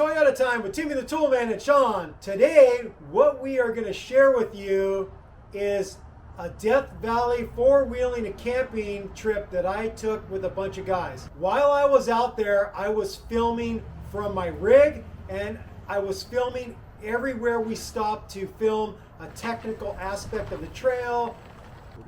Toyota time with Timmy the Toolman and Sean. Today, what we are going to share with you is a Death Valley four-wheeling and camping trip that I took with a bunch of guys. While I was out there, I was filming from my rig, and I was filming everywhere we stopped to film a technical aspect of the trail,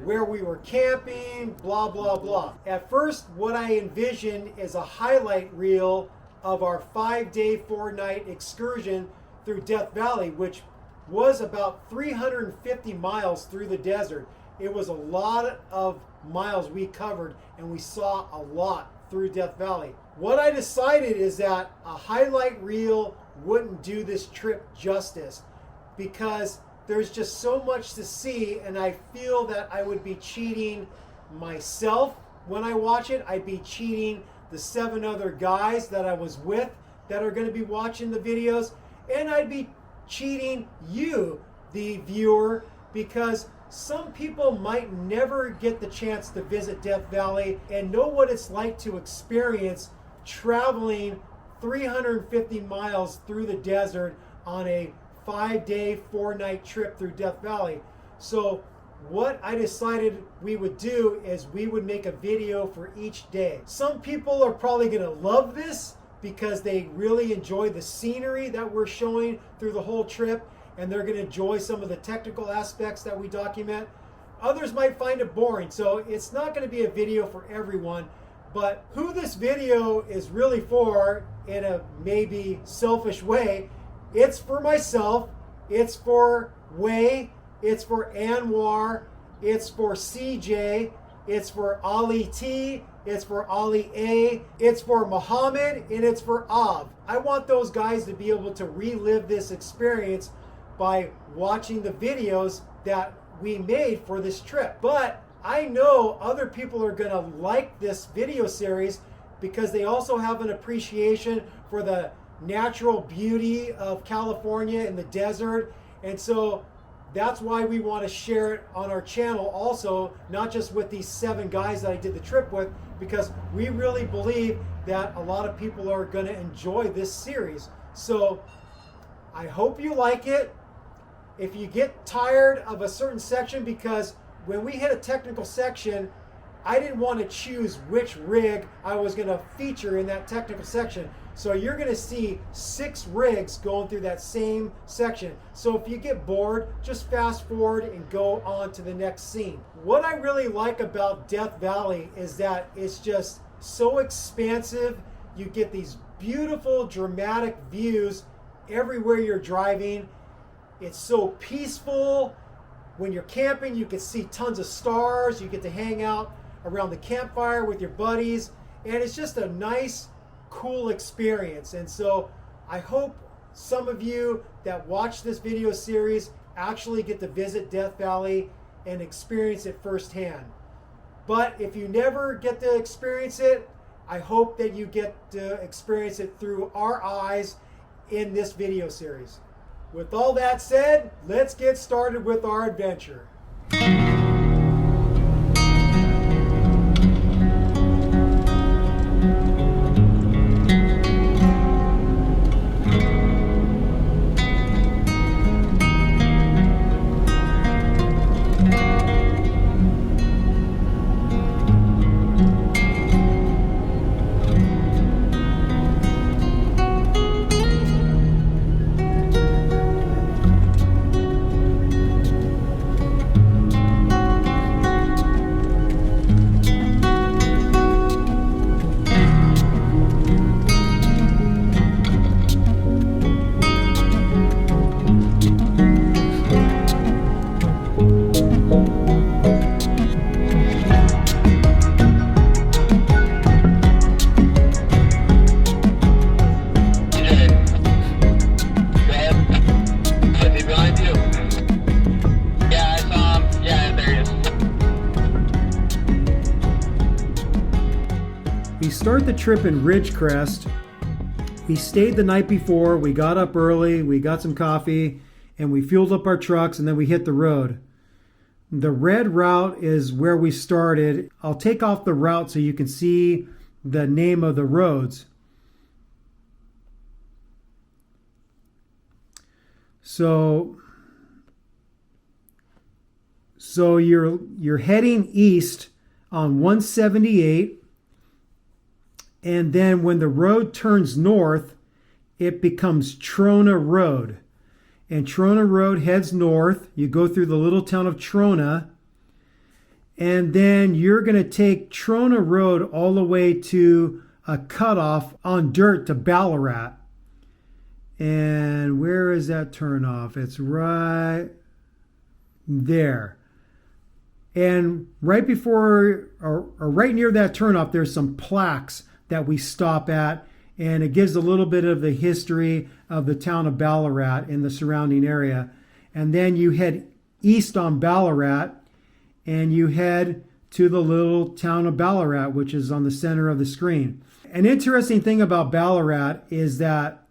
where we were camping, blah, blah, blah. At first, what I envisioned is a highlight reel of our 5-day, 4-night excursion through Death Valley, which was about 350 miles through the desert. It was a lot of miles we covered, and we saw a lot through Death Valley. What I decided is that a highlight reel wouldn't do this trip justice, because there's just so much to see, and I feel that I would be cheating myself when I watch it. I'd be cheating the 7 other guys that I was with that are going to be watching the videos, and I'd be cheating you, the viewer, because some people might never get the chance to visit Death Valley and know what it's like to experience traveling 350 miles through the desert on a 5-day, 4-night trip through Death Valley. So what I decided we would do is we would make a video for each day. Some people are probably going to love this because they really enjoy the scenery that we're showing through the whole trip, and they're going to enjoy some of the technical aspects that we document. Others might find it boring, so it's not going to be a video for everyone. But who this video is really for, in a maybe selfish way, it's for myself, it's for Way, it's for Anwar, it's for CJ, it's for Ali T, it's for Ali A, it's for Muhammad, and it's for Av. I want those guys to be able to relive this experience by watching the videos that we made for this trip. But I know other people are gonna like this video series because they also have an appreciation for the natural beauty of California and the desert. And so that's why we want to share it on our channel also, not just with these 7 guys that I did the trip with, because we really believe that a lot of people are going to enjoy this series. So I hope you like it. If you get tired of a certain section, because when we hit a technical section, I didn't want to choose which rig I was going to feature in that technical section. So you're going to see 6 rigs going through that same section. So if you get bored, just fast forward and go on to the next scene. What I really like about Death Valley is that it's just so expansive. You get these beautiful, dramatic views everywhere you're driving. It's so peaceful. When you're camping, you can see tons of stars. You get to hang out around the campfire with your buddies, and it's just a nice, cool experience. And so I hope some of you that watch this video series actually get to visit Death Valley and experience it firsthand. But if you never get to experience it, I hope that you get to experience it through our eyes in this video series. With all that said, let's get started with our adventure. Start the trip in Ridgecrest. We stayed the night before. We got up early, we got some coffee, and we fueled up our trucks, and then we hit the road. The red route is where we started. I'll take off the route so you can see the name of the roads. So you're heading east on 178, and then when the road turns north, it becomes Trona Road. And Trona Road heads north. You go through the little town of Trona, and then you're going to take Trona Road all the way to a cutoff on dirt to Ballarat. And where is that turnoff? It's right there. And right before, or right near that turnoff, there's some plaques that we stop at, and it gives a little bit of the history of the town of Ballarat in the surrounding area. And then you head east on Ballarat, and you head to the little town of Ballarat, which is on the center of the screen. An interesting thing about Ballarat is that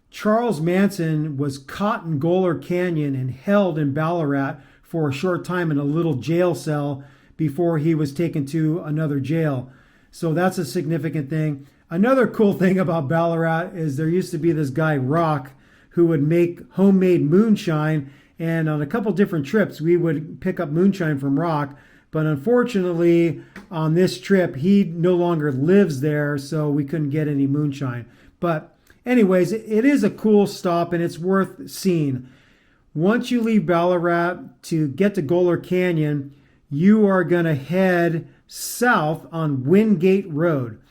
Charles Manson was caught in Goler Canyon and held in Ballarat for a short time in a little jail cell before he was taken to another jail. So that's a significant thing. Another cool thing about Ballarat is there used to be this guy, Rock, who would make homemade moonshine. And on a couple different trips, we would pick up moonshine from Rock. But unfortunately, on this trip, he no longer lives there, so we couldn't get any moonshine. But anyways, it is a cool stop, and it's worth seeing. Once you leave Ballarat to get to Goler Canyon, you are going to head south on Wingate Road.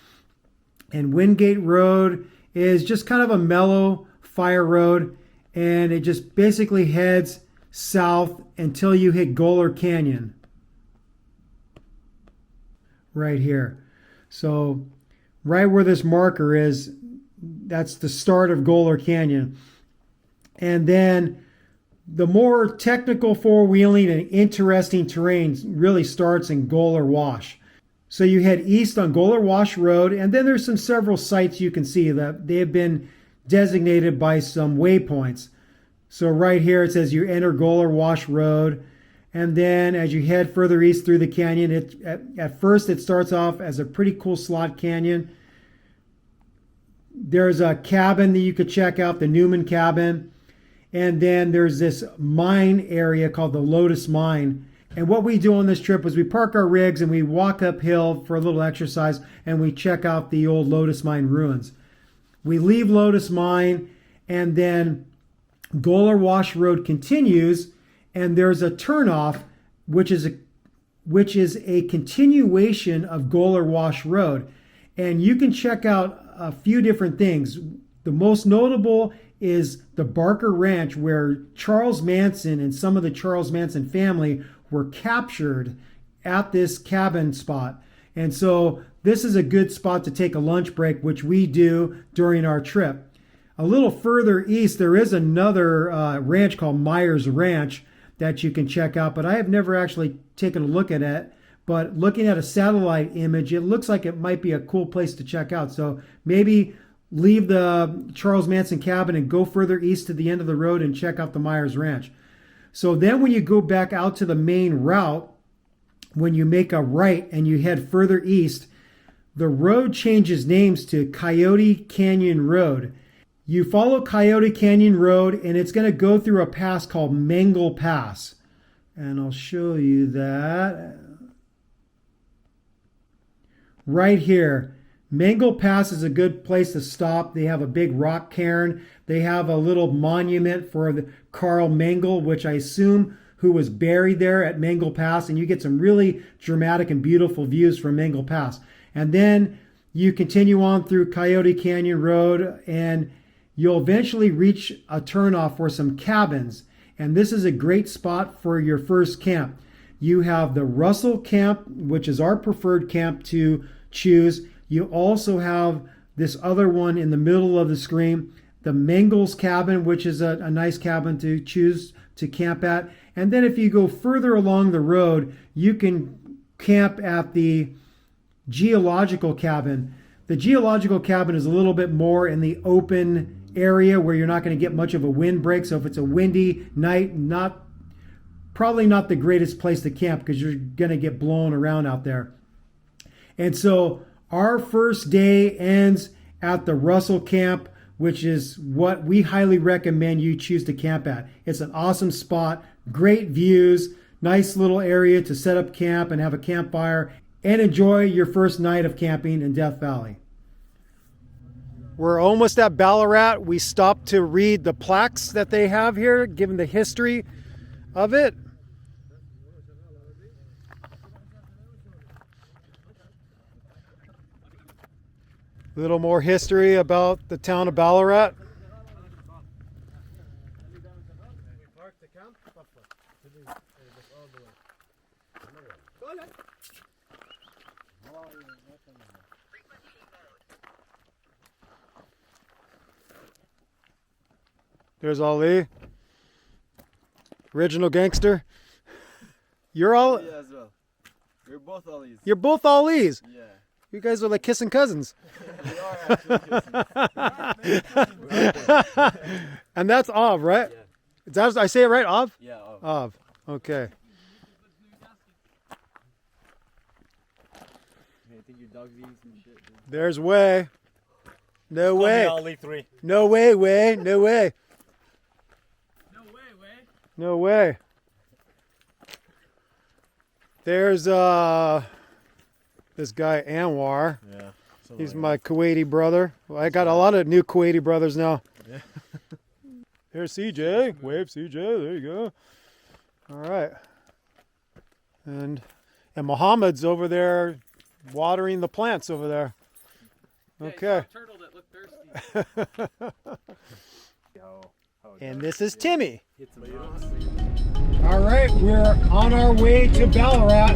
And Wingate Road is just kind of a mellow fire road, and it just basically heads south until you hit Goler Canyon. Right here. So right where this marker is, that's the start of Goler Canyon. And then the more technical four-wheeling and interesting terrain really starts in Goler Wash. So you head east on Goler Wash Road, and then there's several sites you can see that they have been designated by some waypoints. So right here it says you enter Goler Wash Road, and then as you head further east through the canyon, at first it starts off as a pretty cool slot canyon. There's a cabin that you could check out, the Newman cabin. And then there's this mine area called the Lotus Mine. And what we do on this trip is we park our rigs and we walk uphill for a little exercise, and we check out the old Lotus Mine ruins. We leave Lotus Mine, and then Goler Wash Road continues, and there's a turnoff, which is a continuation of Goler Wash Road. And you can check out a few different things. The most notable is the Barker Ranch, where Charles Manson and some of the Charles Manson family were captured at this cabin spot. And so this is a good spot to take a lunch break, which we do during our trip. A little further east, there is another ranch called Myers Ranch that you can check out, but I have never actually taken a look at it. But looking at a satellite image, it looks like it might be a cool place to check out. So maybe leave the Charles Manson cabin and go further east to the end of the road and check out the Myers Ranch. So then when you go back out to the main route, when you make a right and you head further east, the road changes names to Coyote Canyon Road. You follow Coyote Canyon Road, and it's going to go through a pass called Mengel Pass. And I'll show you that right here. Mengel Pass is a good place to stop. They have a big rock cairn. They have a little monument for the Carl Mengel, which I assume who was buried there at Mengel Pass. And you get some really dramatic and beautiful views from Mengel Pass. And then you continue on through Coyote Canyon Road, and you'll eventually reach a turnoff for some cabins. And this is a great spot for your first camp. You have the Russell Camp, which is our preferred camp to choose. You also have this other one in the middle of the screen, the Mengel's cabin, which is a nice cabin to choose to camp at. And then if you go further along the road, you can camp at the Geological cabin. The Geological cabin is a little bit more in the open area where you're not going to get much of a windbreak. So if it's a windy night, probably not the greatest place to camp because you're going to get blown around out there. And so our first day ends at the Russell Camp, which is what we highly recommend you choose to camp at. It's an awesome spot, great views, nice little area to set up camp and have a campfire and enjoy your first night of camping in Death Valley. We're almost at Ballarat. We stopped to read the plaques that they have here, given the history of it. A little more history about the town of Ballarat. There's Ali, original gangster. You're all. Yeah, as well. We're both Ali's. You're both Ali's. Yeah. You guys are like kissing cousins. We are actually kissing. And that's Av, right? Yeah. Is that, I say it right, Av? Yeah. Oh. Av. Okay. I think your dog's eating some shit. Dude. There's Way. No way. Ali 3. No way, Way. No way. No way. There's this guy Anwar. Yeah. He's my Kuwaiti brother. Well, I got a lot of new Kuwaiti brothers now. Yeah. There's CJ. Wave CJ. There you go. All right. And Muhammad's over there watering the plants over there. Okay. Turtle that looked thirsty. And this is Timmy. All All right, we're on our way to Ballarat.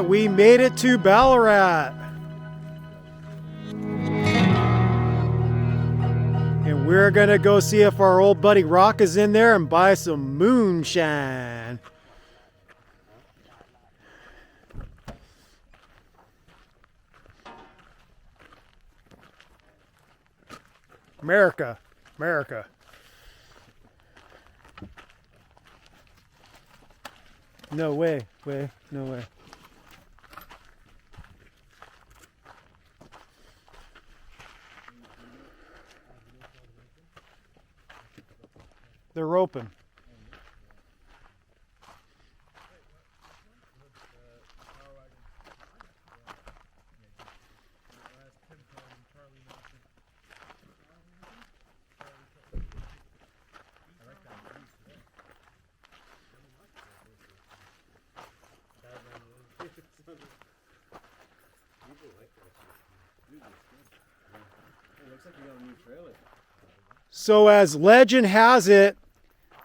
We made it to Ballarat. And we're going to go see if our old buddy Rock is in there and buy some moonshine. America. America. No way. No way. They're open. So as legend has it,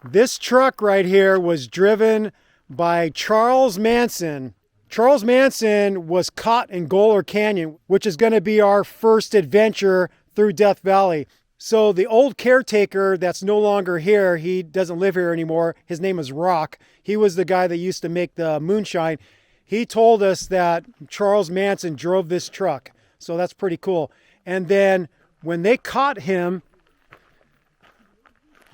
this truck right here was driven by Charles Manson. Charles Manson was caught in Goler Canyon, which is going to be our first adventure through Death Valley. So the old caretaker that's no longer here, he doesn't live here anymore. His name is Rock. He was the guy that used to make the moonshine. He told us that Charles Manson drove this truck. So that's pretty cool. And then when they caught him,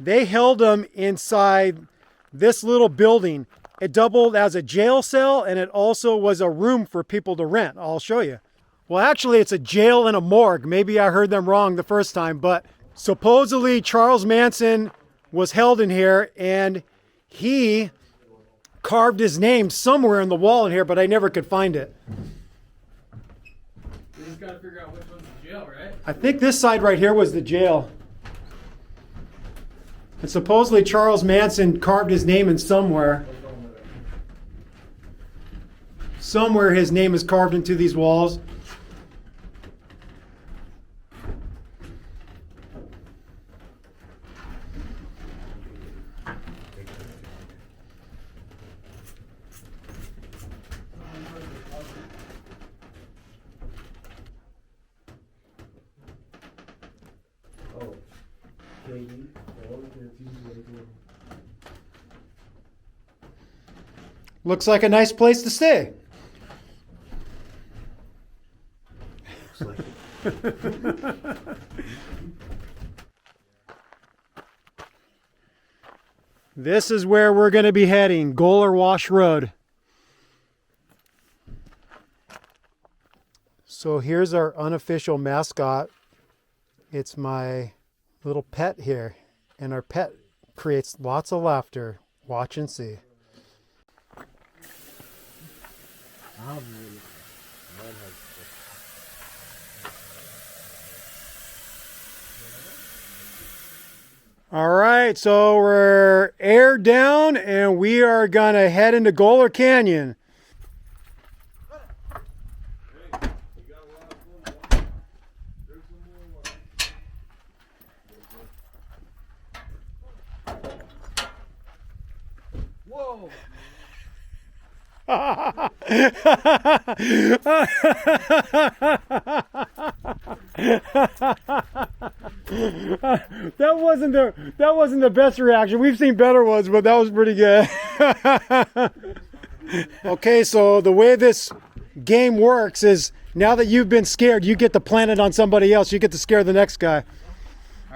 they held him inside this little building. It doubled as a jail cell, and it also was a room for people to rent. I'll show you. Well, actually, it's a jail and a morgue. Maybe I heard them wrong the first time, but Supposedly Charles Manson was held in here, and he carved his name somewhere in the wall in here, but I never could find it. We just gotta figure out which one's the jail, right? I think this side right here was the jail. And supposedly Charles Manson carved his name in somewhere. Somewhere his name is carved into these walls. Looks like a nice place to stay. Looks like it. This is where we're going to be heading, Goler Wash Road. So here's our unofficial mascot. It's my little pet here, and our pet creates lots of laughter. Watch and see. All right, so we're aired down and we are gonna head into Goler Canyon. Whoa! That wasn't the best reaction. We've seen better ones, but that was pretty good. Okay, so the way this game works is now that you've been scared, you get to plant it on somebody else. You get to scare the next guy.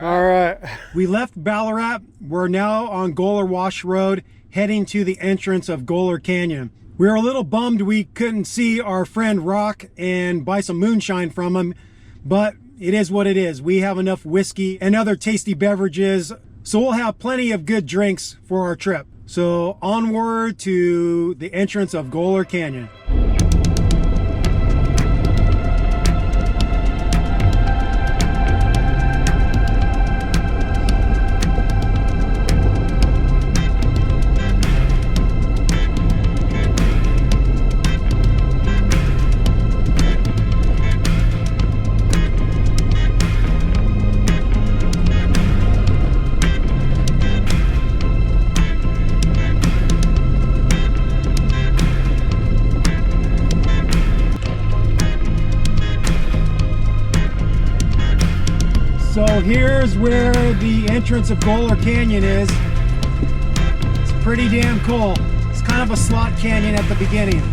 All right. We left Ballarat. We're now on Goler Wash Road, heading to the entrance of Goler Canyon. We were a little bummed we couldn't see our friend Rock and buy some moonshine from him, but it is what it is. We have enough whiskey and other tasty beverages, so we'll have plenty of good drinks for our trip. So onward to the entrance of Goler Canyon. So here's where the entrance of Goler Canyon is. It's pretty damn cool. It's kind of a slot canyon at the beginning.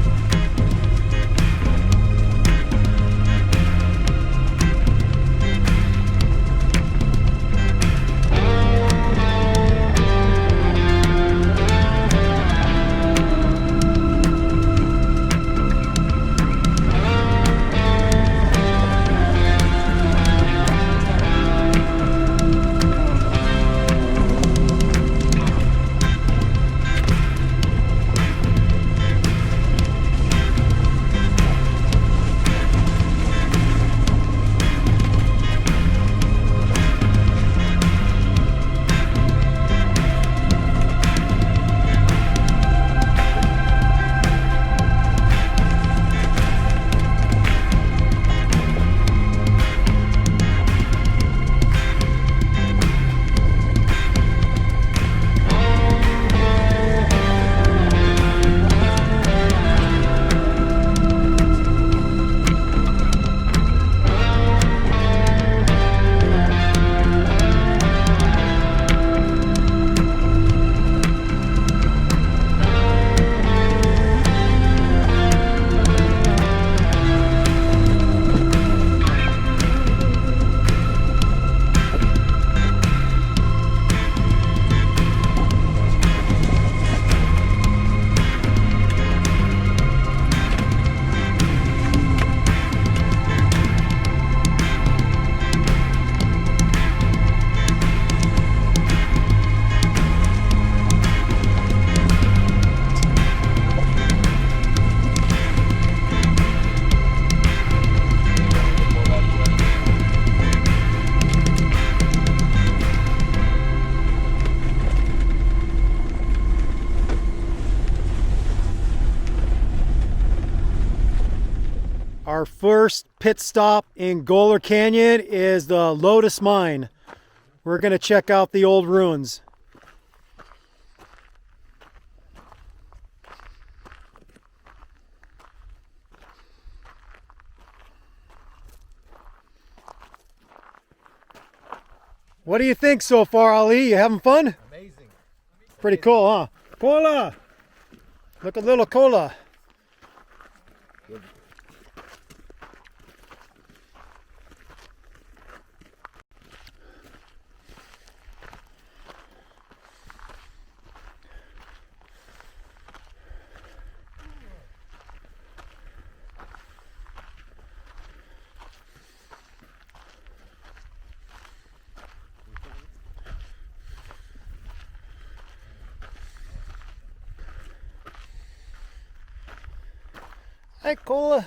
Our first pit stop in Goler Canyon is the Lotus Mine. We're going to check out the old ruins. What do you think so far, Ali? You having fun? Amazing. Pretty cool, huh? Cola! Look at little cola. Hi, Cola.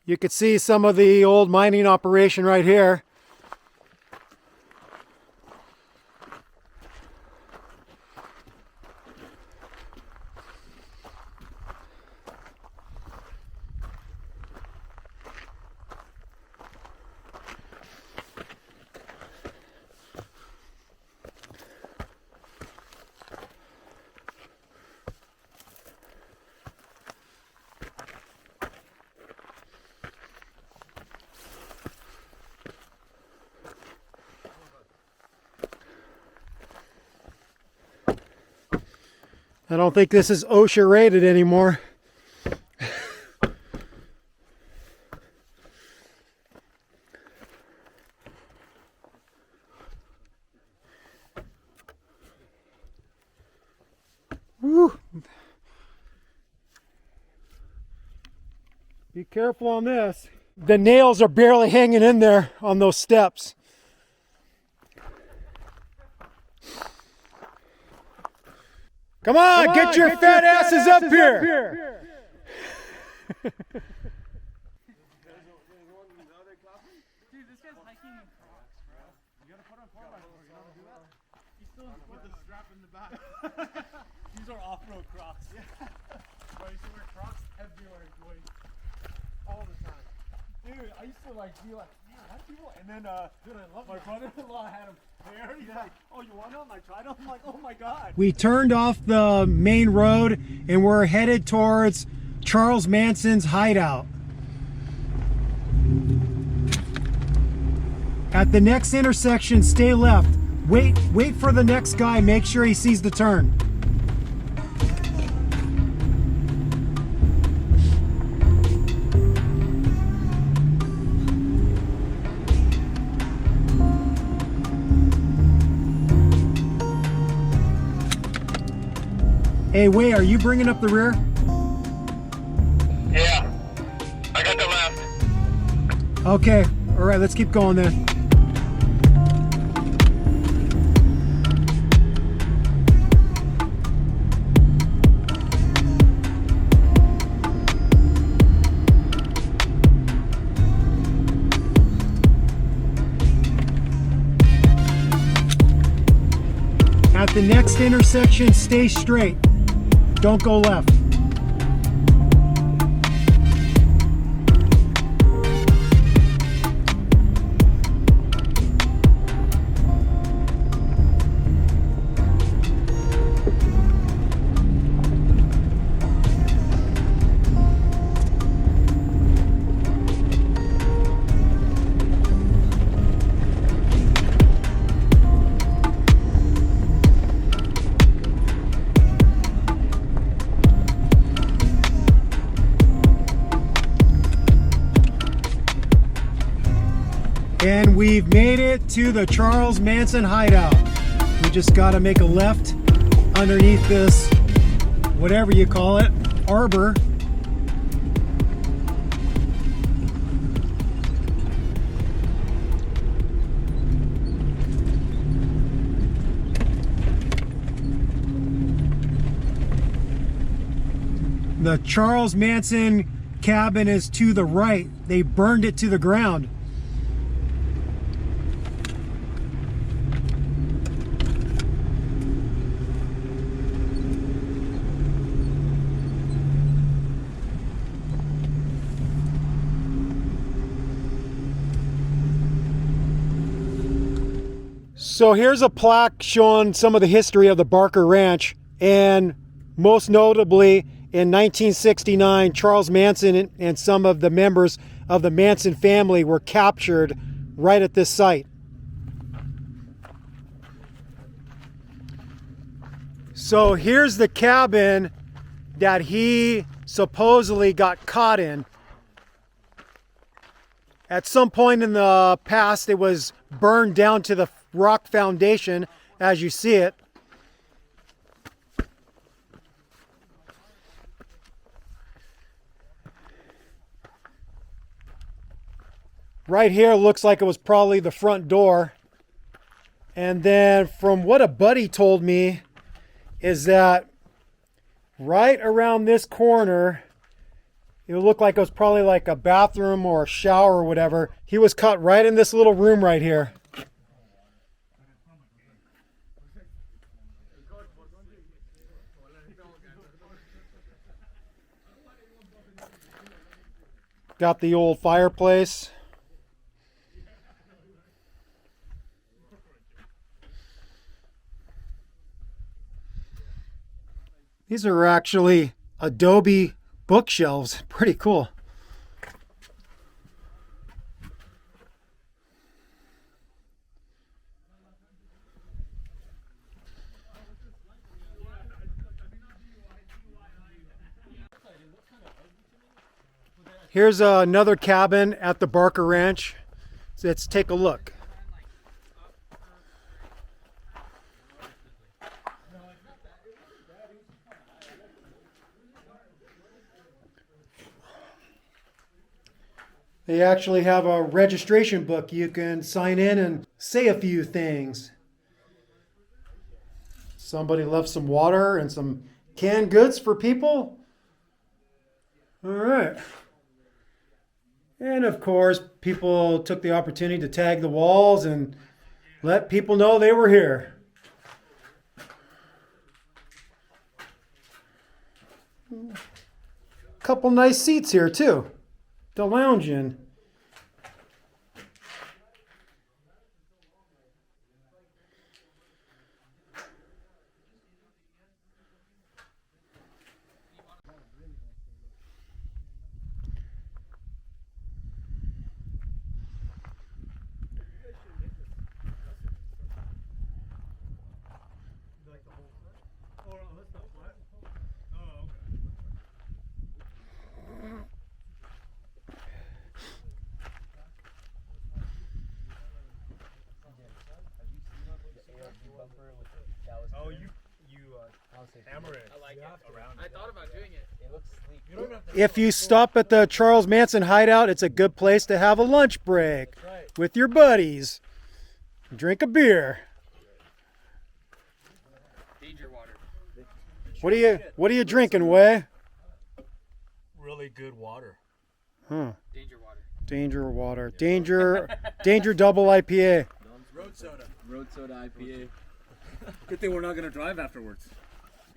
You could see some of the old mining operation right here. I don't think this is OSHA rated anymore. Woo. Be careful on this. The nails are barely hanging in there on those steps. Come on, get your fat asses up here. Dude, this guy's hiking in Crocs, bro. You gotta put on 4x4. You know how to do that? He's still with the strap in the back. These are off-road Crocs. Yeah. Bro, I used to wear Crocs everywhere, boy. All the time. Dude, I used to be like, man, how do people? And then, dude, I love my brother-in-law had them there. He's like, oh, you want them? I tried them. I'm like, oh my god. We turned off the main road and we're headed towards Charles Manson's hideout. At the next intersection, stay left. Wait for the next guy. Make sure he sees the turn. Hey, Way, are you bringing up the rear? Yeah, I got the left. Okay, all right, let's keep going then. At the next intersection, stay straight. Don't go left. And we've made it to the Charles Manson hideout. We just got to make a left underneath this, whatever you call it, arbor. The Charles Manson cabin is to the right. They burned it to the ground. So here's a plaque showing some of the history of the Barker Ranch, and most notably in 1969, Charles Manson and some of the members of the Manson family were captured right at this site. So here's the cabin that he supposedly got caught in. At some point in the past, it was burned down to the rock foundation as you see it. Right here looks like it was probably the front door. And then from what a buddy told me is that right around this corner, it looked like it was probably like a bathroom or a shower or whatever. He was caught right in this little room right here. Got the old fireplace. These are actually adobe bookshelves. Pretty cool. Here's another cabin at the Barker Ranch. So let's take a look. They actually have a registration book. You can sign in and say a few things. Somebody left some water and some canned goods for people. All right. And of course, people took the opportunity to tag the walls and let people know they were here. Couple nice seats here too to lounge in. Oh, you hammer it. I like it. Around I thought about doing it. It looks sleek. You don't have to. If you stop at the Charles Manson hideout, it's a good place to have a lunch break with your buddies. Drink a beer. Danger water. What are you drinking, Way? Really good water. Huh. Danger water. Danger water. Danger double IPA. Road soda. Road soda IPA. Good thing we're not gonna drive afterwards.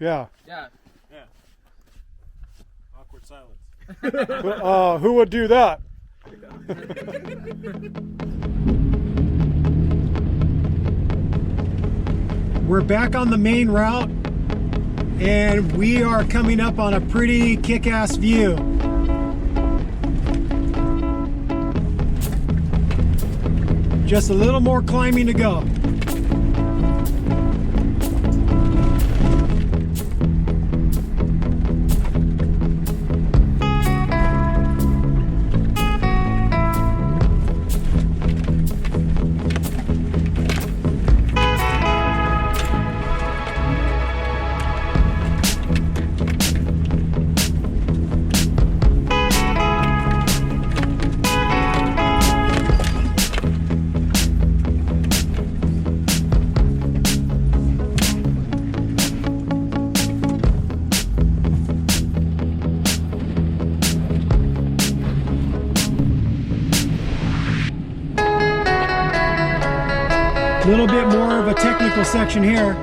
Yeah. Yeah. Yeah. Awkward silence. Who would do that? We're back on the main route, and we are coming up on a pretty kick-ass view. Just a little more climbing to go. A little bit more of a technical section here.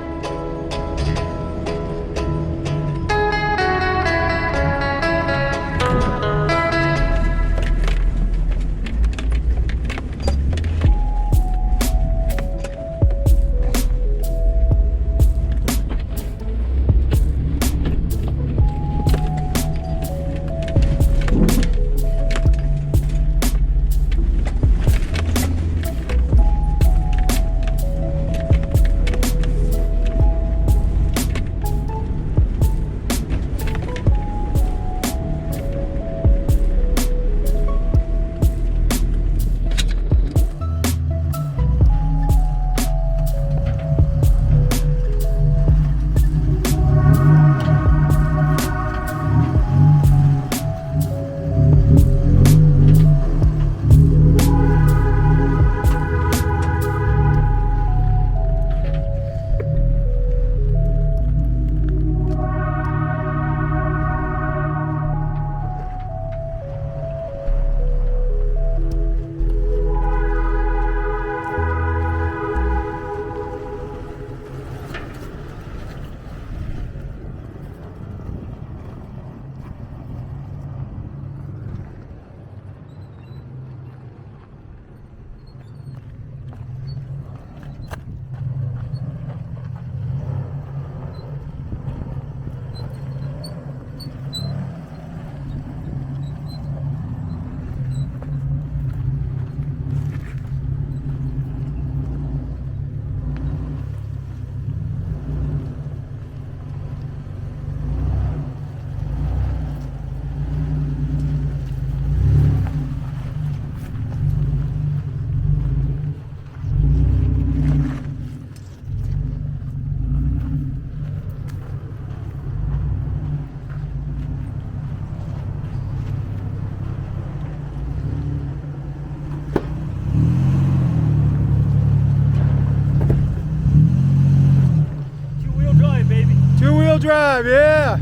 drive, yeah.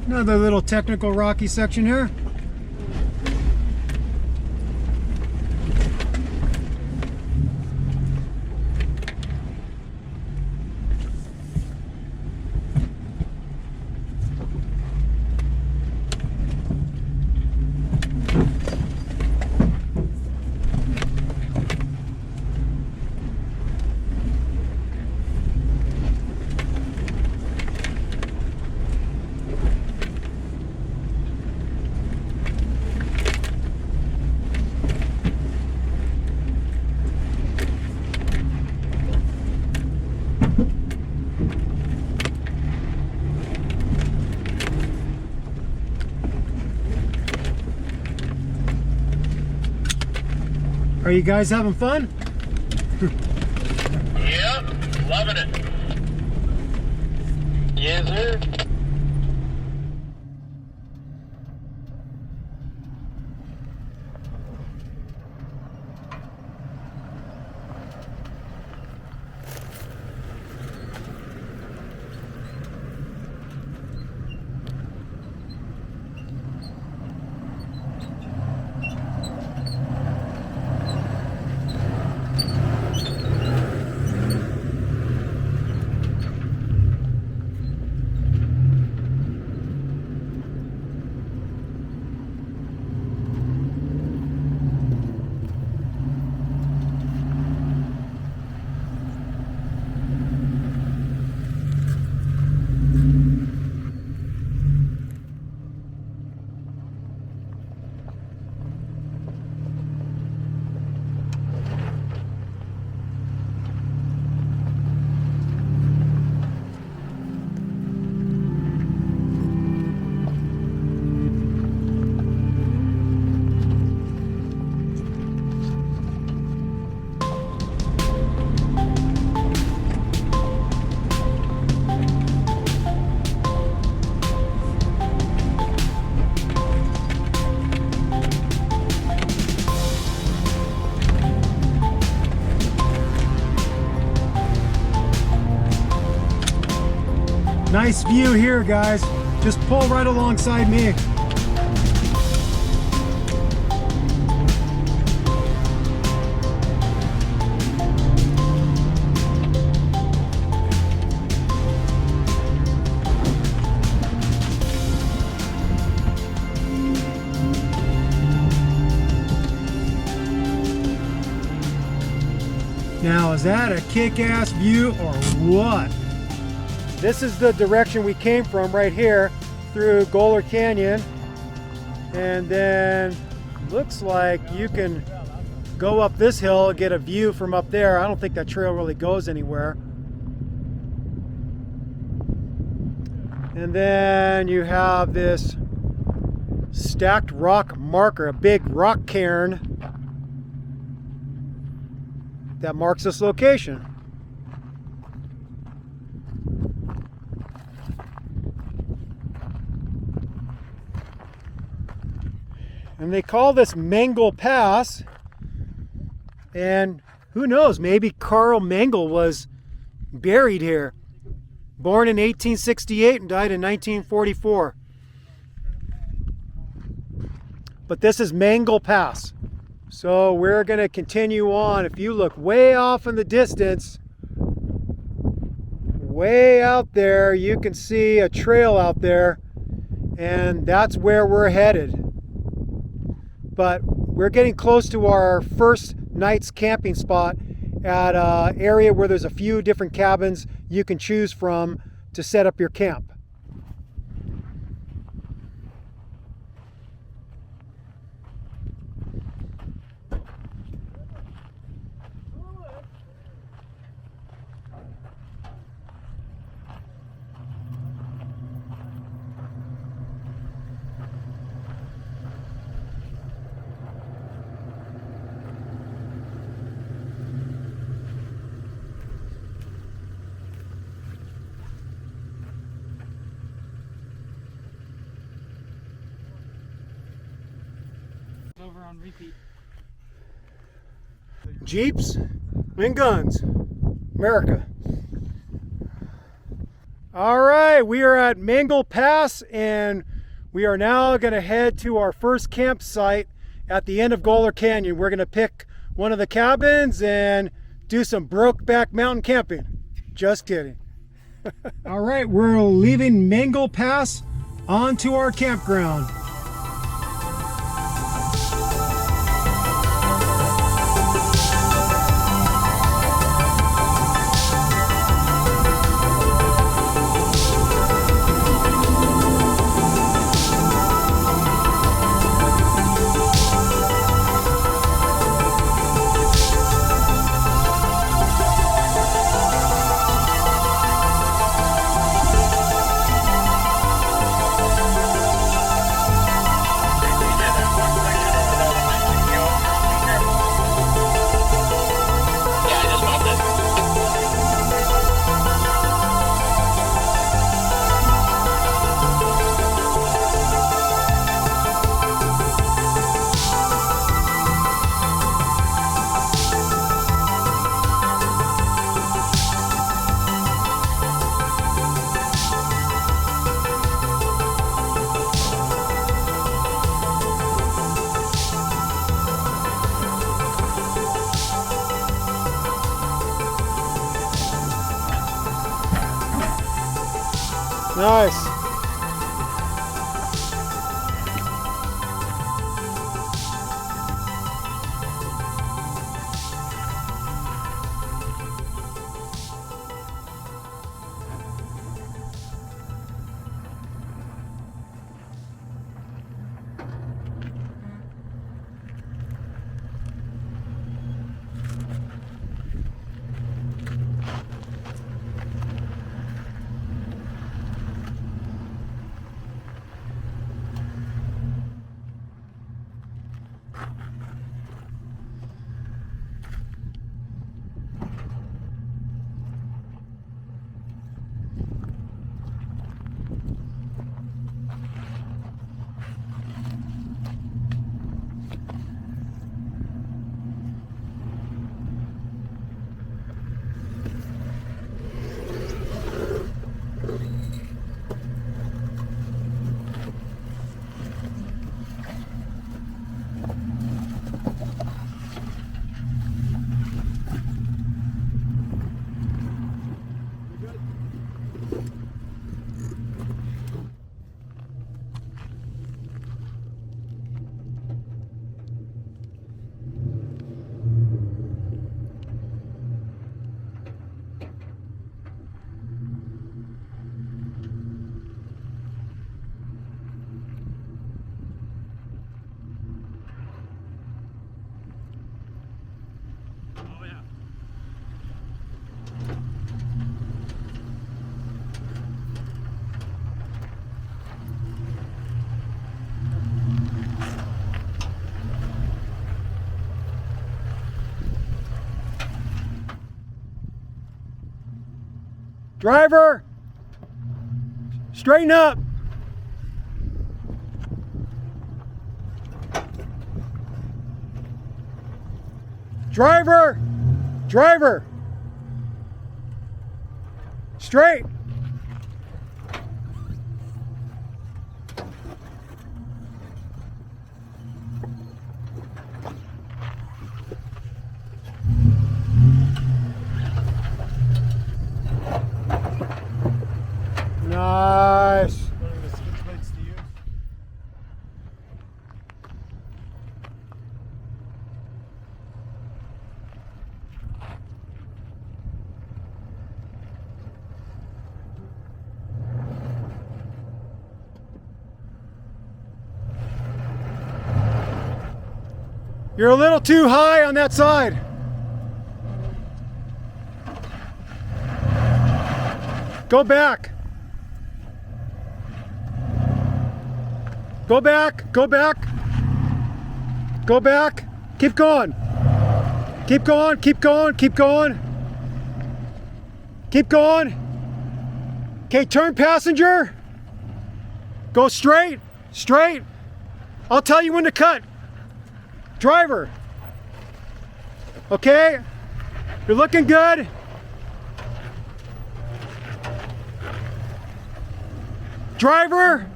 Another little technical rocky section here. Are you guys having fun? Yep, loving it. Yes, sir. Nice view here, guys. Just pull right alongside me. Now, is that a kick-ass view or what? This is the direction we came from right here through Goler Canyon. And then looks like you can go up this hill and get a view from up there. I don't think that trail really goes anywhere. And then you have this stacked rock marker, a big rock cairn that marks this location. And they call this Mengel Pass. And who knows, maybe Carl Mengel was buried here. Born in 1868 and died in 1944. But this is Mengel Pass. So we're going to continue on. If you look way off in the distance, way out there, you can see a trail out there. And that's where we're headed. But we're getting close to our first night's camping spot at an area where there's a few different cabins you can choose from to set up your camp. on repeat. Jeeps and guns. America. All right, we are at Mengel Pass, and we are now going to head to our first campsite at the end of Goler Canyon. We're going to pick one of the cabins and do some Brokeback Mountain camping. Just kidding. All right, we're leaving Mengel Pass onto our campground. Nice. Driver, straighten up. Driver, straight. Nice. What are the switch plates to use? You're a little too high on that side. Go back. Go back, go back. Go back. Keep going. Keep going, keep going, keep going. Keep going. Okay, turn passenger. Go straight, straight. I'll tell you when to cut. Driver. Okay, you're looking good. Driver.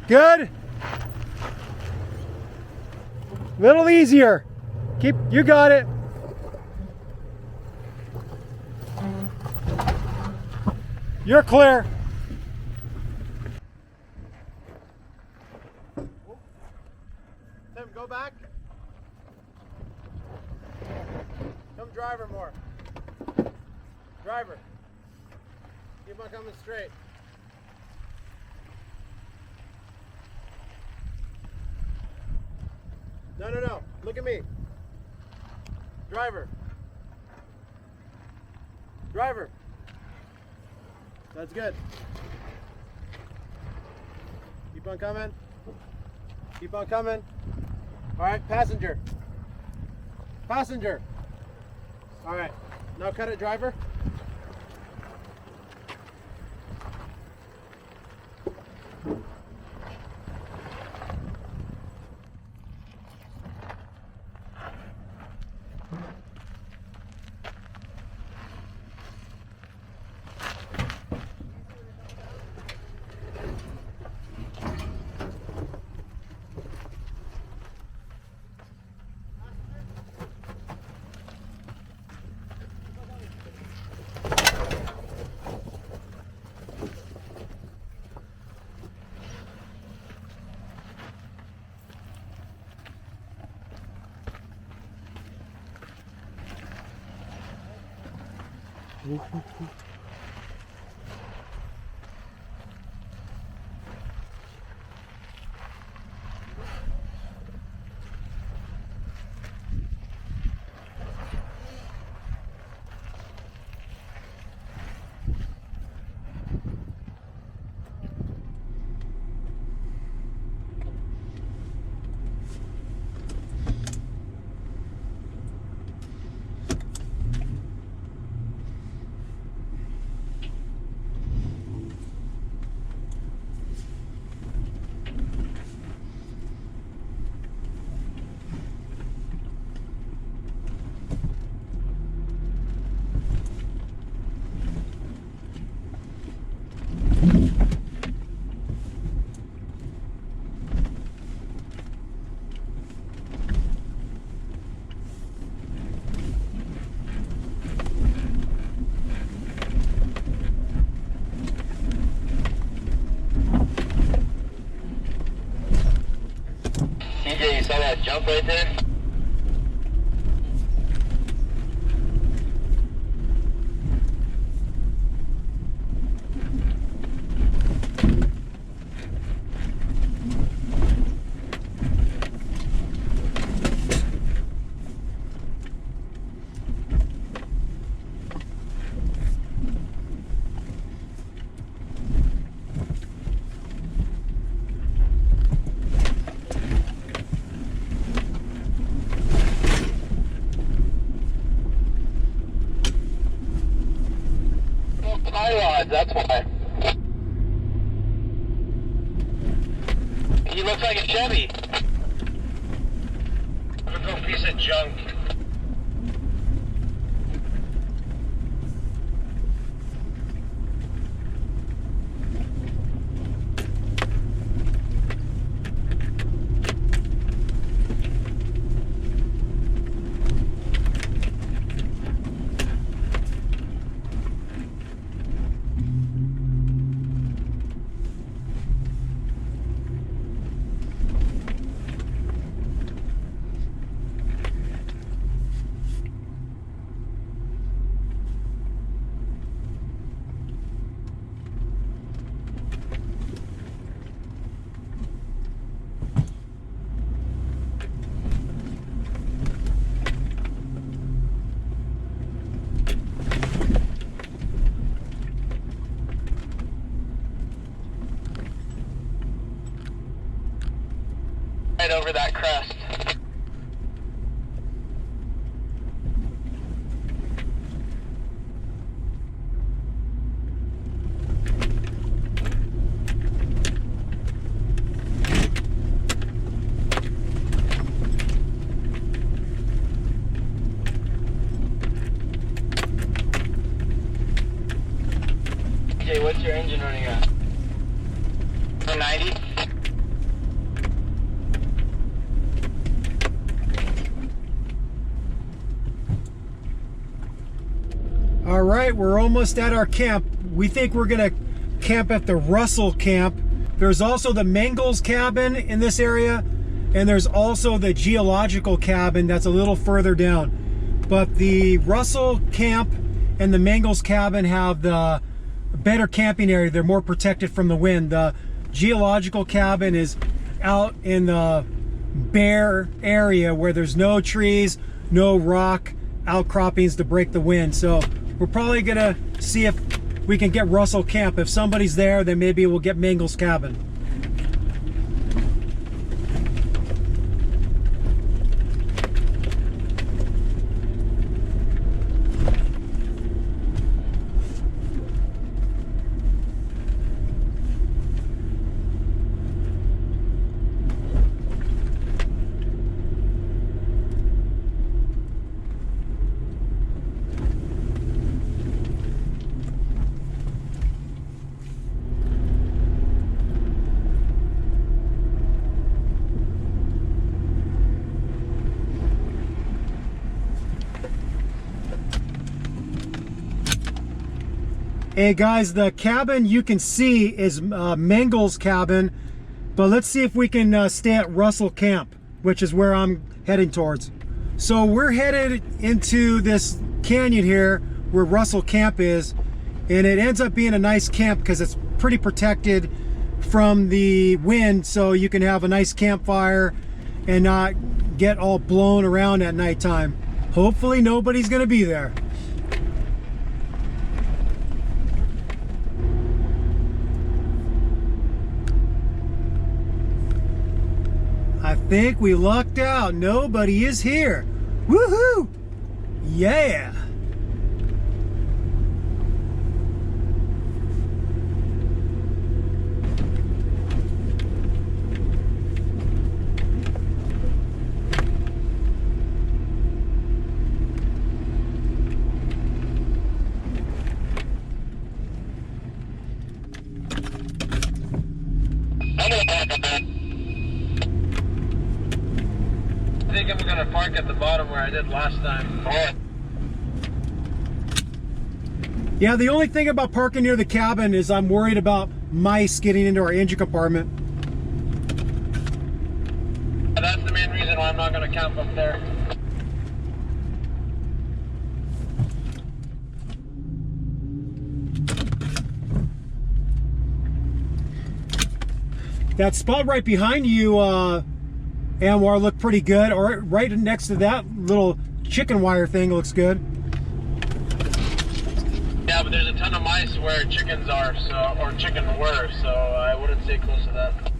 Good. Little easier. You got it. You're clear. Tim, go back. Come driver more. Driver. Keep on coming straight. No, no, no. Look at me. Driver. Driver. That's good. Keep on coming. Keep on coming. All right, passenger. Passenger. All right. Now cut it, driver. TJ, you saw that jump right there? That's why. He looks like a Chevy. Typical piece of junk. AJ, what's your engine running at? 190. All right, we're almost at our camp. We think we're gonna camp at the Russell camp. There's also the Mengel's cabin in this area, and there's also the geological cabin that's a little further down. But the Russell camp and the Mengel's cabin have the better camping area. They're more protected from the wind. The geological cabin is out in the bare area where there's no trees, no rock outcroppings to break the wind. So we're probably gonna see if we can get Russell camp. If somebody's there, then maybe we'll get Mengel's cabin. Hey guys, the cabin you can see is Mengel's cabin, but let's see if we can stay at Russell Camp, which is where I'm heading towards. So we're headed into this canyon here where Russell Camp is, and it ends up being a nice camp because it's pretty protected from the wind, so you can have a nice campfire and not get all blown around at nighttime. Hopefully nobody's gonna be there. I think we lucked out. Nobody is here. Woohoo! Yeah! I think I'm gonna park at the bottom where I did last time. Yeah, the only thing about parking near the cabin is I'm worried about mice getting into our engine compartment. That's the main reason why I'm not gonna camp up there. That spot right behind you, Anwar, looked pretty good. Or right next to that little chicken wire thing looks good. Yeah, but there's a ton of mice where chickens are, so, or chicken were, so I wouldn't stay close to that.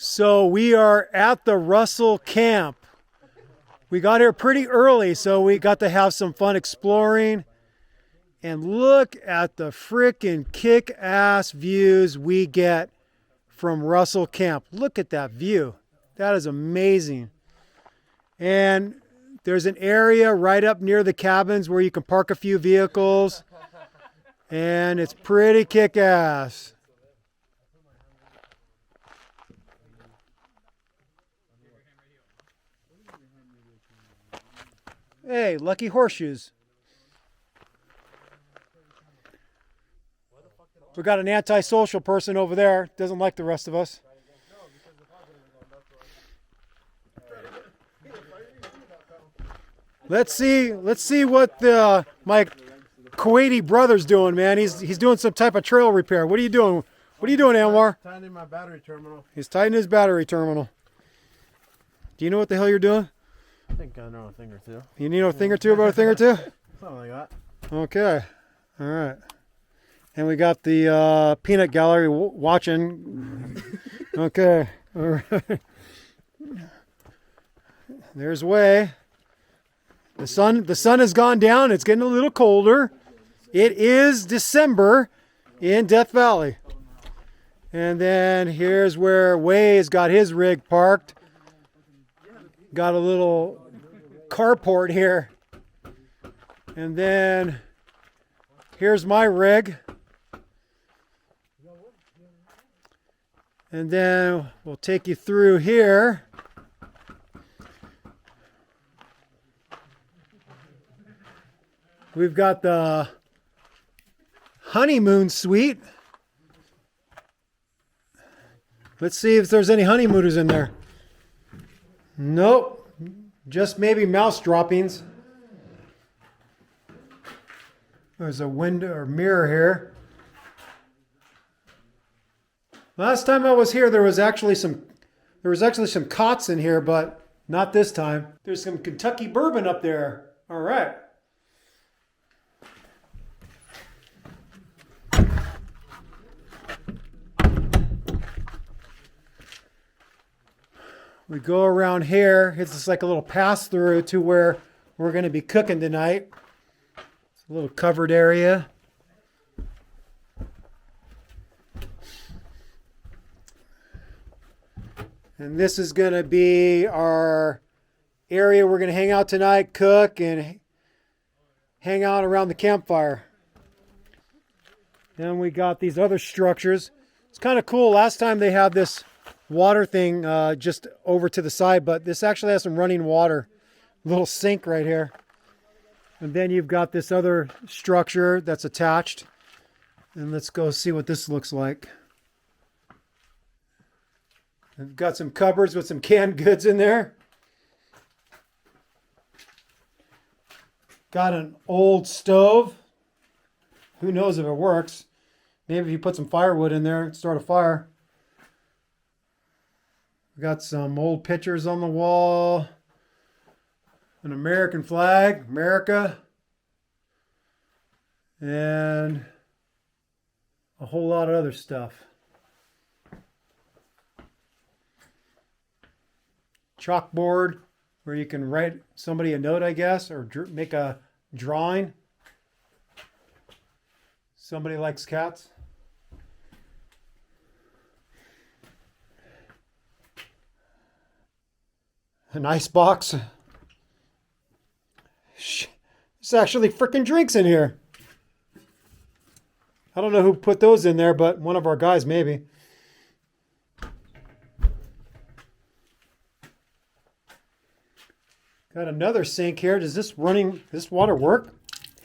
So we are at the Russell Camp. We got here pretty early, so we got to have some fun exploring. And look at the frickin' kick-ass views we get from Russell Camp. Look at that view. That is amazing. And there's an area right up near the cabins where you can park a few vehicles. And it's pretty kick-ass. Hey, lucky horseshoes. We got an antisocial person over there. Doesn't like the rest of us. Let's see what my Kuwaiti brother's doing, man. He's doing some type of trail repair. What are you doing? What are you doing, Anwar? Tightening my battery terminal. He's tightening his battery terminal. Do you know what the hell you're doing? I think I know a thing or two. You need a thing or two about a thing or two? Something like that. Okay. All right. And we got the peanut gallery watching. Okay. All right. There's Way. The sun has gone down. It's getting a little colder. It is December in Death Valley. And then here's where Way's got his rig parked. Got a little carport here. And then here's my rig. And then we'll take you through here. We've got the honeymoon suite. Let's see if there's any honeymooners in there. Nope. Just maybe mouse droppings. There's a window or mirror here. Last time I was here, there was actually some cots in here, but not this time. There's some Kentucky bourbon up there. All right. We go around here. It's just like a little pass through to where we're going to be cooking tonight. It's a little covered area. And this is going to be our area we're going to hang out tonight, cook, and hang out around the campfire. Then we got these other structures. It's kind of cool. Last time they had this water thing just over to the side, but this actually has some running water. Little sink right here. And then you've got this other structure that's attached. And let's go see what this looks like. I've got some cupboards with some canned goods in there. Got an old stove. Who knows if it works? Maybe if you put some firewood in there, start a fire. We got some old pictures on the wall. An American flag, America. And a whole lot of other stuff. Chalkboard where you can write somebody a note, I guess, or make a drawing. Somebody likes cats. An ice box. There's actually freaking drinks in here. I don't know who put those in there, but one of our guys maybe. Got another sink here. Does this water work?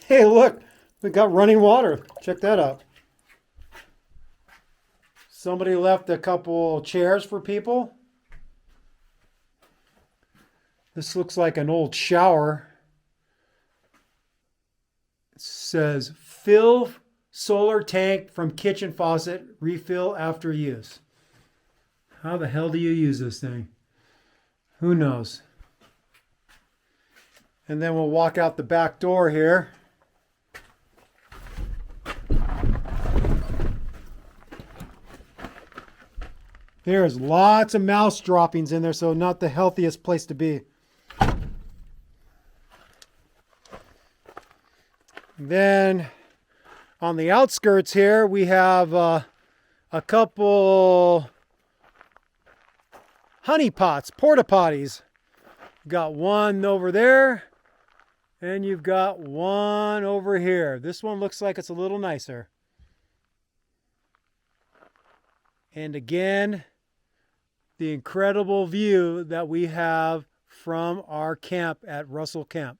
Hey, look, we got running water. Check that out. Somebody left a couple chairs for people. This looks like an old shower. It says, fill solar tank from kitchen faucet, refill after use. How the hell do you use this thing? Who knows? And then we'll walk out the back door here. There's lots of mouse droppings in there, so not the healthiest place to be. Then on the outskirts here, we have a couple honey pots, porta potties. Got one over there, and you've got one over here. This one looks like it's a little nicer. And again, the incredible view that we have from our camp at Russell Camp.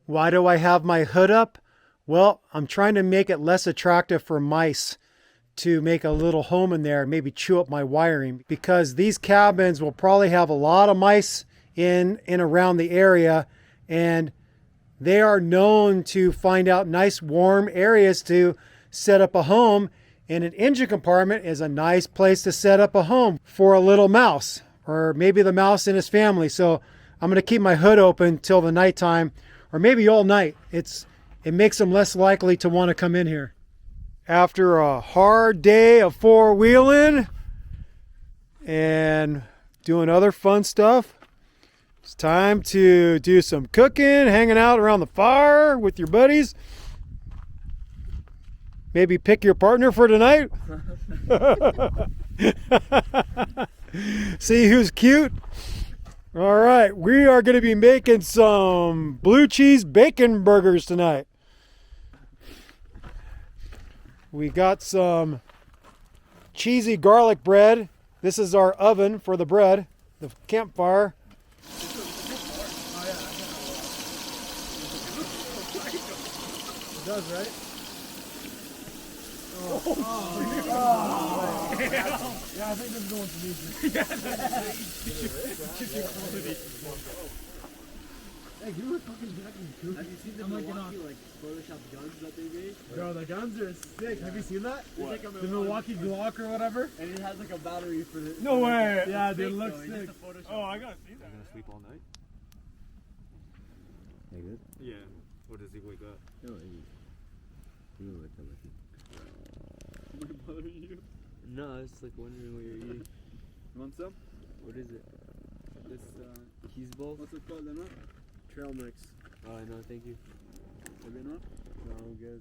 Why do I have my hood up? Well, I'm trying to make it less attractive for mice to make a little home in there, maybe chew up my wiring, because these cabins will probably have a lot of mice in and around the area, and they are known to find out nice warm areas to set up a home, and an engine compartment is a nice place to set up a home for a little mouse, or maybe the mouse and his family. So I'm going to keep my hood open till the nighttime, or maybe all night. It makes them less likely to want to come in here. After a hard day of four-wheeling and doing other fun stuff, It's time to do some cooking, hanging out around the fire with your buddies. Maybe pick your partner for tonight. See who's cute. All right, we are going to be making some blue cheese bacon burgers tonight. We got some cheesy garlic bread. This is our oven for the bread, the campfire. It does, right? Yeah, I think this is the one for me. Hey, you were fucking vacuum too. Have you seen the Milwaukee like Photoshop guns that they made? Bro, the guns are sick. Have you seen that? What? Like The Milwaukee Glock or whatever? And it has like a battery for the. No way. Yeah, It's they fake, look though. It's sick. just a Photoshop. Oh, I gotta see that. Gonna sleep all night? You good? Yeah. What does he wake up? No, you look like Would it bother you? No, I was like wondering what you're eating. You want some? What is it? This Cheese bowl? what's it called? Then? Trail mix. Oh, no, thank you. Have you know? No, I'm good.